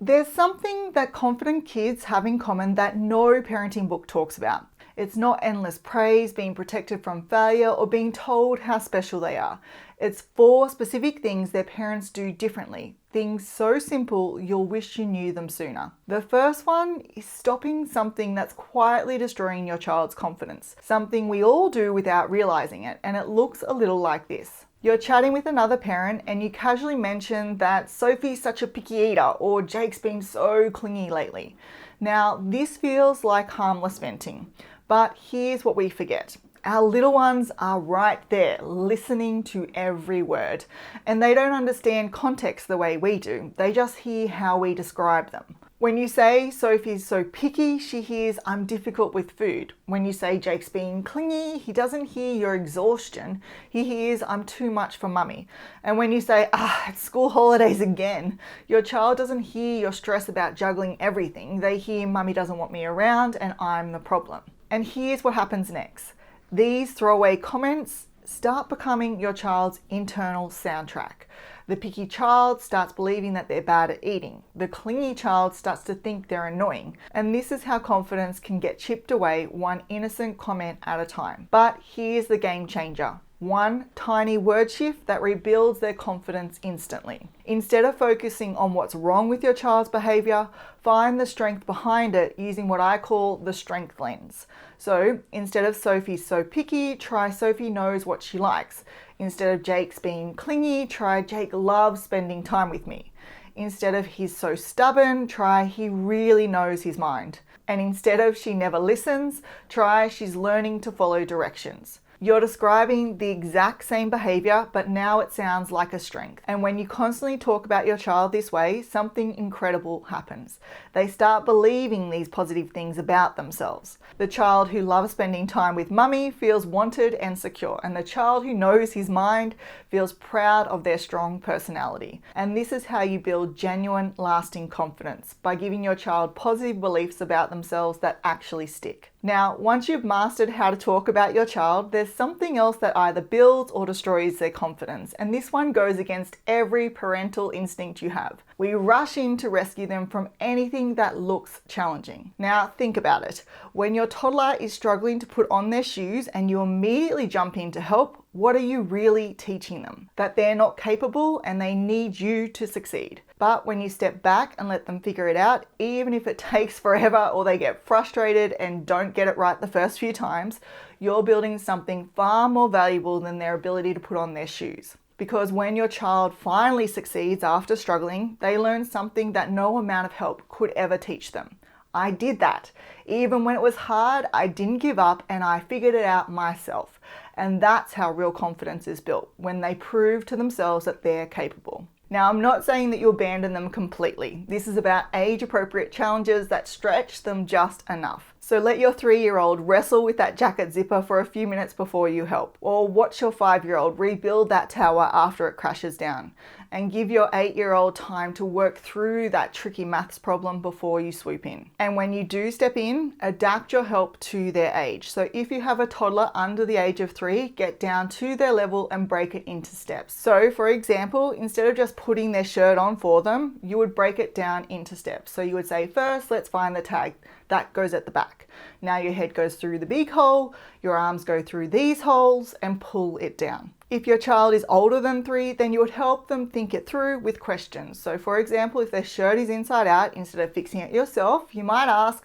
There's something that confident kids have in common that no parenting book talks about. It's not endless praise, being protected from failure, or being told how special they are. It's 4 specific things their parents do differently. Things so simple you'll wish you knew them sooner. The first one is stopping something that's quietly destroying your child's confidence. Something we all do without realizing it, and it looks a little like this. You're chatting with another parent and you casually mention that Sophie's such a picky eater or Jake's been so clingy lately. Now, this feels like harmless venting, but here's what we forget. Our little ones are right there, listening to every word, and they don't understand context the way we do. They just hear how we describe them. When you say Sophie's so picky, she hears I'm difficult with food. When you say Jake's being clingy, he doesn't hear your exhaustion. He hears I'm too much for mummy. And when you say, it's school holidays again, your child doesn't hear your stress about juggling everything. They hear mummy doesn't want me around and I'm the problem. And here's what happens next. These throwaway comments start becoming your child's internal soundtrack. The picky child starts believing that they're bad at eating. The clingy child starts to think they're annoying. And this is how confidence can get chipped away, one innocent comment at a time. But here's the game changer. One tiny word shift that rebuilds their confidence instantly. Instead of focusing on what's wrong with your child's behavior, find the strength behind it using what I call the strength lens. So instead of Sophie's so picky, try Sophie knows what she likes. Instead of Jake's being clingy, try Jake loves spending time with me. Instead of he's so stubborn, try he really knows his mind. And instead of she never listens, try she's learning to follow directions. You're describing the exact same behavior, but now it sounds like a strength. And when you constantly talk about your child this way, something incredible happens. They start believing these positive things about themselves. The child who loves spending time with mummy feels wanted and secure, and the child who knows his mind feels proud of their strong personality. And this is how you build genuine, lasting confidence, by giving your child positive beliefs about themselves that actually stick. Now, once you've mastered how to talk about your child, there's something else that either builds or destroys their confidence, and this one goes against every parental instinct you have. We rush in to rescue them from anything that looks challenging. Now, think about it. When your toddler is struggling to put on their shoes and you immediately jump in to help, what are you really teaching them? That they're not capable and they need you to succeed. But when you step back and let them figure it out, even if it takes forever or they get frustrated and don't get it right the first few times, you're building something far more valuable than their ability to put on their shoes. Because when your child finally succeeds after struggling, they learn something that no amount of help could ever teach them. I did that. Even when it was hard, I didn't give up and I figured it out myself. And that's how real confidence is built, when they prove to themselves that they're capable. Now, I'm not saying that you abandon them completely. This is about age-appropriate challenges that stretch them just enough. So let your 3-year-old wrestle with that jacket zipper for a few minutes before you help. Or watch your 5-year-old rebuild that tower after it crashes down. And give your 8-year-old time to work through that tricky maths problem before you swoop in. And when you do step in, adapt your help to their age. So if you have a toddler under the age of 3, get down to their level and break it into steps. So for example, instead of just putting their shirt on for them, you would break it down into steps. So you would say, first, let's find the tag. That goes at the back. Now your head goes through the big hole, your arms go through these holes and pull it down. If your child is older than 3, then you would help them think it through with questions. So for example, if their shirt is inside out, instead of fixing it yourself, you might ask,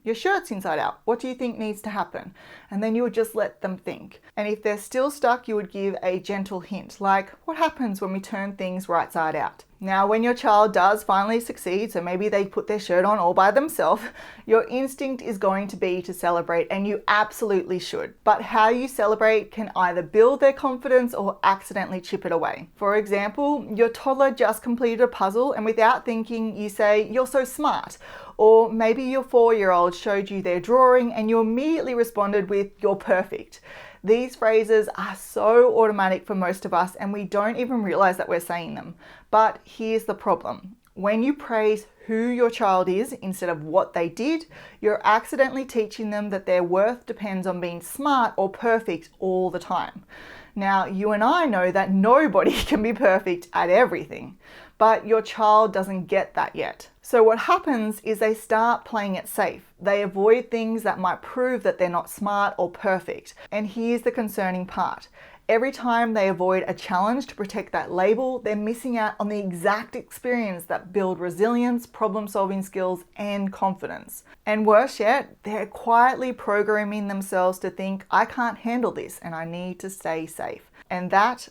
your shirt's inside out. What do you think needs to happen? And then you would just let them think. And if they're still stuck, you would give a gentle hint, like, what happens when we turn things right side out? Now, when your child does finally succeed, so maybe they put their shirt on all by themselves, your instinct is going to be to celebrate, and you absolutely should. But how you celebrate can either build their confidence or accidentally chip it away. For example, your toddler just completed a puzzle and without thinking, you say, "You're so smart." Or maybe your 4-year-old showed you their drawing and you immediately responded with, "You're perfect." These phrases are so automatic for most of us and we don't even realize that we're saying them. But here's the problem. When you praise who your child is instead of what they did, you're accidentally teaching them that their worth depends on being smart or perfect all the time. Now, you and I know that nobody can be perfect at everything, but your child doesn't get that yet. So what happens is they start playing it safe. They avoid things that might prove that they're not smart or perfect. And here's the concerning part. Every time they avoid a challenge to protect that label, they're missing out on the exact experience that build resilience, problem-solving skills, and confidence. And worse yet, they're quietly programming themselves to think, I can't handle this and I need to stay safe. And that's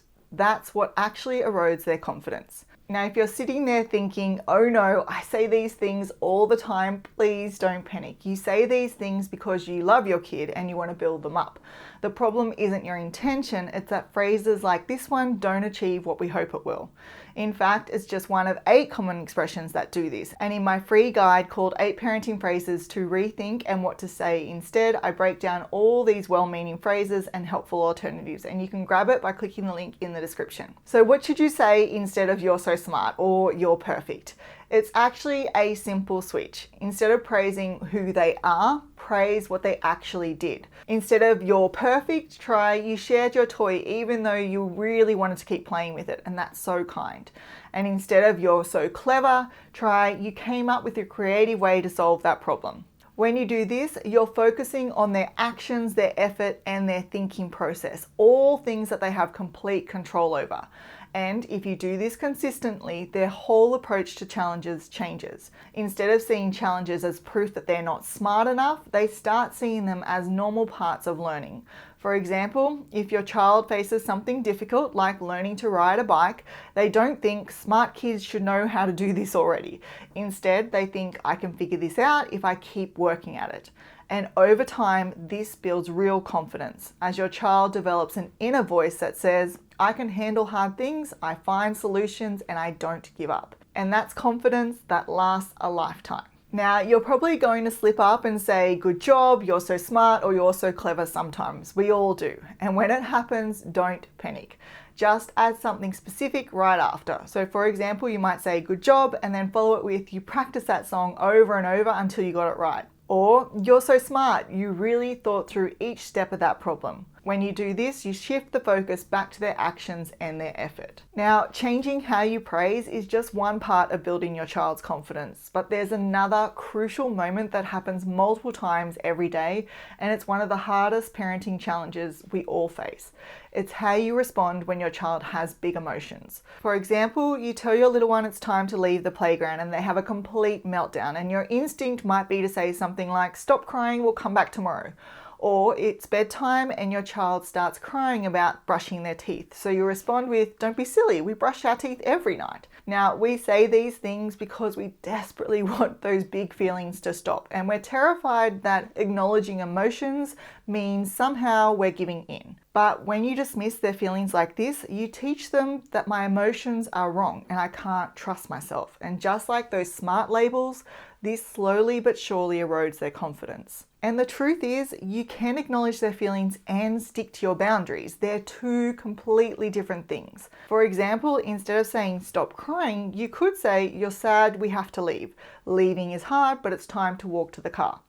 what actually erodes their confidence. Now, if you're sitting there thinking, oh no, I say these things all the time, please don't panic. You say these things because you love your kid and you want to build them up. The problem isn't your intention, it's that phrases like this one don't achieve what we hope it will. In fact, it's just one of 8 common expressions that do this. And in my free guide called 8 Parenting Phrases to Rethink and What to Say Instead, I break down all these well-meaning phrases and helpful alternatives, and you can grab it by clicking the link in the description. So what should you say instead of "you're so smart" or "you're perfect"? It's actually a simple switch. Instead of praising who they are, praise what they actually did. Instead of "you're perfect," try "you shared your toy even though you really wanted to keep playing with it, and that's so kind." And instead of "you're so clever," try "you came up with a creative way to solve that problem." When you do this, you're focusing on their actions, their effort, and their thinking process, all things that they have complete control over. And if you do this consistently, their whole approach to challenges changes. Instead of seeing challenges as proof that they're not smart enough, they start seeing them as normal parts of learning. For example, if your child faces something difficult like learning to ride a bike, they don't think smart kids should know how to do this already. Instead, they think, I can figure this out if I keep working at it. And over time, this builds real confidence as your child develops an inner voice that says, I can handle hard things, I find solutions, and I don't give up. And that's confidence that lasts a lifetime. Now, you're probably going to slip up and say, good job, you're so smart, or you're so clever sometimes. We all do. And when it happens, don't panic. Just add something specific right after. So for example, you might say, good job, and then follow it with, you practice that song over and over until you got it right. Or, you're so smart, you really thought through each step of that problem. When you do this, you shift the focus back to their actions and their effort. Now, changing how you praise is just one part of building your child's confidence, but there's another crucial moment that happens multiple times every day, and it's one of the hardest parenting challenges we all face. It's how you respond when your child has big emotions. For example, you tell your little one it's time to leave the playground and they have a complete meltdown, and your instinct might be to say something like, stop crying, we'll come back tomorrow. Or it's bedtime and your child starts crying about brushing their teeth. So you respond with, don't be silly, we brush our teeth every night. Now, we say these things because we desperately want those big feelings to stop. And we're terrified that acknowledging emotions means somehow we're giving in. But when you dismiss their feelings like this, you teach them that my emotions are wrong and I can't trust myself. And just like those smart labels, this slowly but surely erodes their confidence. And the truth is, you can acknowledge their feelings and stick to your boundaries. They're 2 completely different things. For example, instead of saying stop crying, you could say you're sad, we have to leave. Leaving is hard, but it's time to walk to the car.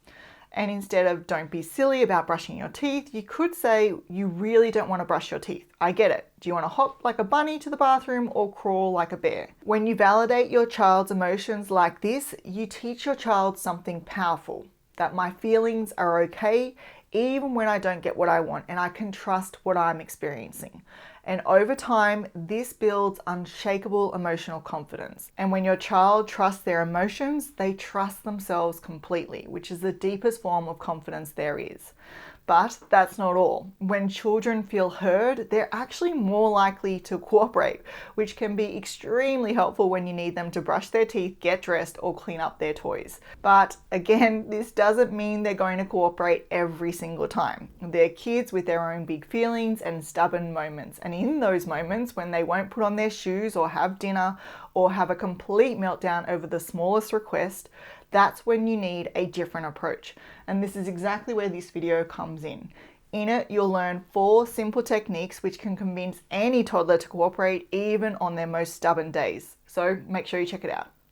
And instead of don't be silly about brushing your teeth, you could say you really don't want to brush your teeth. I get it. Do you want to hop like a bunny to the bathroom or crawl like a bear? When you validate your child's emotions like this, you teach your child something powerful. That my feelings are okay even when I don't get what I want, and I can trust what I'm experiencing. And over time, this builds unshakable emotional confidence. And when your child trusts their emotions, they trust themselves completely, which is the deepest form of confidence there is. But that's not all. When children feel heard, they're actually more likely to cooperate, which can be extremely helpful when you need them to brush their teeth, get dressed, or clean up their toys. But again, this doesn't mean they're going to cooperate every single time. They're kids with their own big feelings and stubborn moments. And in those moments, when they won't put on their shoes or have dinner or have a complete meltdown over the smallest request, that's when you need a different approach. And this is exactly where this video comes in. In it, you'll learn 4 simple techniques which can convince any toddler to cooperate even on their most stubborn days. So make sure you check it out.